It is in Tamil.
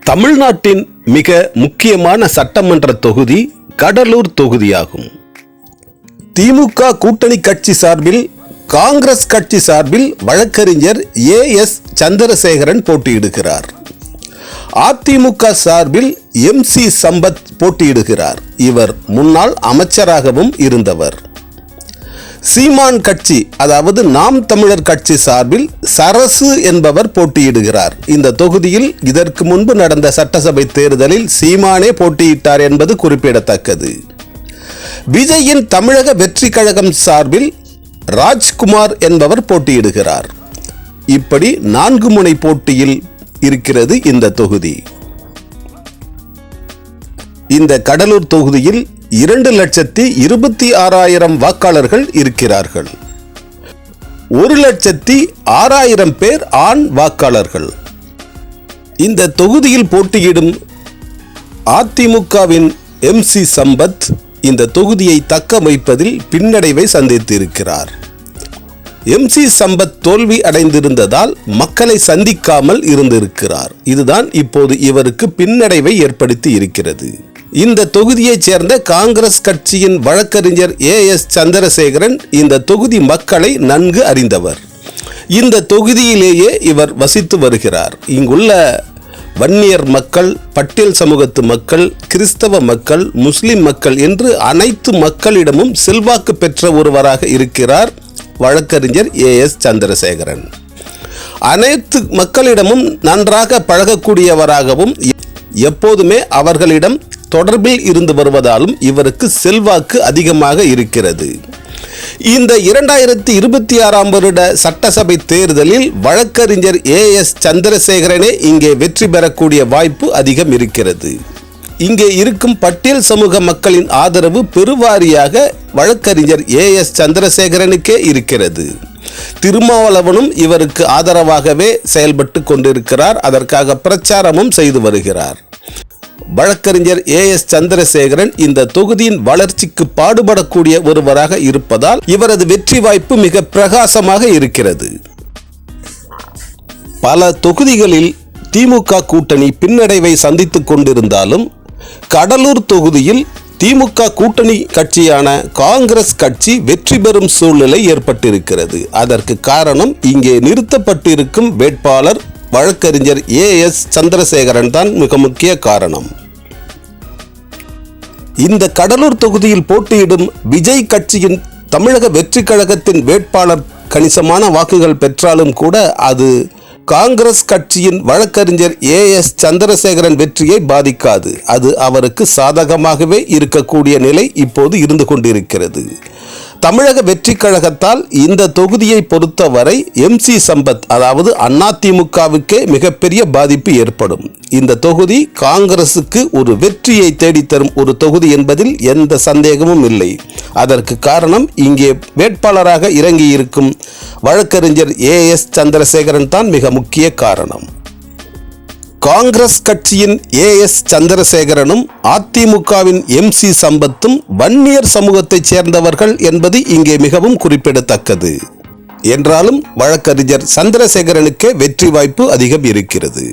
தமிழ்நாட்டின் மிக முக்கியமான சட்டமன்ற தொகுதி கடலூர் தொகுதியாகும். திமுக கூட்டணி கட்சி சார்பில் காங்கிரஸ் கட்சி சார்பில் வழக்கறிஞர் ஏஎஸ் சந்திரசேகரன் போட்டியிடுகிறார். அதிமுக சார்பில் MC சம்பத் போட்டியிடுகிறார். இவர் முன்னாள் அமைச்சராகவும் இருந்தவர். சீமான் கட்சி அதாவது நாம் தமிழர் கட்சி சார்பில் சரசு என்பவர் போட்டியிடுகிறார். இந்த தொகுதியில் இதற்கு முன்பு நடந்த சட்டசபை தேர்தலில் சீமானே போட்டியிட்டார் என்பது குறிப்பிடத்தக்கது. விஜயின் தமிழக வெற்றி கழகம் சார்பில் ராஜ்குமார் என்பவர் போட்டியிடுகிறார். இப்படி 4 முனை போட்டியில் இருக்கிறது இந்த தொகுதி. இந்த கடலூர் தொகுதியில் 2,26,000 வாக்காளர்கள் இருக்கிறார்கள். 1,06,000 பேர் ஆண் வாக்காளர்கள். இந்த தொகுதியில் போட்டியிடும் அதிமுகவின் MC சம்பத் இந்த தொகுதியை தக்க வைப்பதில் பின்னடைவை சந்தித்திருக்கிறார். MC சம்பத் தோல்வி அடைந்திருந்ததால் மக்களை சந்திக்காமல் இருந்திருக்கிறார். இதுதான் இப்போது இவருக்கு பின்னடைவை ஏற்படுத்தி இருக்கிறது. இந்த தொகுதியைச் சேர்ந்த காங்கிரஸ் கட்சியின் வழக்கறிஞர் AS சந்திரசேகரன் இந்த தொகுதி மக்களை நன்கு அறிந்தவர். இந்த தொகுதியிலேயே இவர் வசித்து வருகிறார். இங்குள்ள வன்னியர் மக்கள், பட்டியல் சமூகத்து மக்கள், கிறிஸ்தவ மக்கள், முஸ்லிம் மக்கள் என்று அனைத்து மக்களிடமும் செல்வாக்கு பெற்ற ஒருவராக இருக்கிறார் வழக்கறிஞர் AS சந்திரசேகரன். அனைத்து மக்களிடமும் நன்றாக பழகக்கூடியவராகவும் எப்போதுமே அவர்களிடம் தொடர்பில் இருந்து வருவதாலும் இவருக்கு செல்வாக்கு அதிகமாக இருக்கிறது. இந்த 2026 வருட சட்டசபை தேர்தலில் வழக்கறிஞர் AS சந்திரசேகரனே இங்கே வெற்றி பெறக்கூடிய வாய்ப்பு அதிகம் இருக்கிறது. இங்கே இருக்கும் பட்டியல் சமூக மக்களின் ஆதரவு பெருவாரியாக வழக்கறிஞர் AS சந்திரசேகரனுக்கே இருக்கிறது. திருமாவளவனும் இவருக்கு ஆதரவாகவே செயல்பட்டு கொண்டிருக்கிறார். அதற்காக பிரச்சாரமும் செய்து வருகிறார். வழக்கறிஞர் AS சந்திரசேகரன் இந்த தொகுதியின் வளர்ச்சிக்கு பாடுபடக்கூடிய ஒருவராக இருப்பதால் இவரது வெற்றி வாய்ப்பு மிக பிரகாசமாக இருக்கிறது. பல தொகுதிகளில் திமுக கூட்டணி பின்னடைவை சந்தித்துக் கொண்டிருந்தாலும் கடலூர் தொகுதியில் திமுக கூட்டணி கட்சியான காங்கிரஸ் கட்சி வெற்றி பெறும் சூழ்நிலை ஏற்பட்டிருக்கிறது. அதற்கு காரணம் இங்கே நிறுத்தப்பட்டிருக்கும் வேட்பாளர் வழக்கறிஞர் AS சந்திரசேகரன் தான் மிக முக்கிய காரணம். இந்த கடலூர் தொகுதியில் போட்டியிடும் விஜய் கட்சியின் தமிழக வெற்றி கழகத்தின் வேட்பாளர் கணிசமான வாக்குகள் பெற்றாலும் கூட அது காங்கிரஸ் கட்சியின் வழக்கறிஞர் AS சந்திரசேகரன் வெற்றியை பாதிக்காது. அது அவருக்கு சாதகமாகவே இருக்கக்கூடிய நிலை இப்போது இருந்து கொண்டிருக்கிறது. தமிழக வெற்றி கழகத்தால் இந்த தொகுதியை பொறுத்தவரை MC சம்பத் அதாவது அதிமுகவுக்கே மிகப்பெரிய பாதிப்பு ஏற்படும். இந்த தொகுதி காங்கிரசுக்கு ஒரு வெற்றியை தேடித்தரும் ஒரு தொகுதி என்பதில் எந்த சந்தேகமும் இல்லை. அதற்கு காரணம் இங்கே வேட்பாளராக இறங்கியிருக்கும் வழக்கறிஞர் AS சந்திரசேகரன் தான் மிக முக்கிய காரணம். காங்கிரஸ் கட்சியின் AS சந்திரசேகரனும் அதிமுகவின் MC சம்பத்தும் வன்னியர் சமூகத்தைச் சேர்ந்தவர்கள் என்பது இங்கே மிகவும் குறிப்பிடத்தக்கது. என்றாலும் வழக்கறிஞர் சந்திரசேகரனுக்கே வெற்றி வாய்ப்பு அதிகம் இருக்கிறது.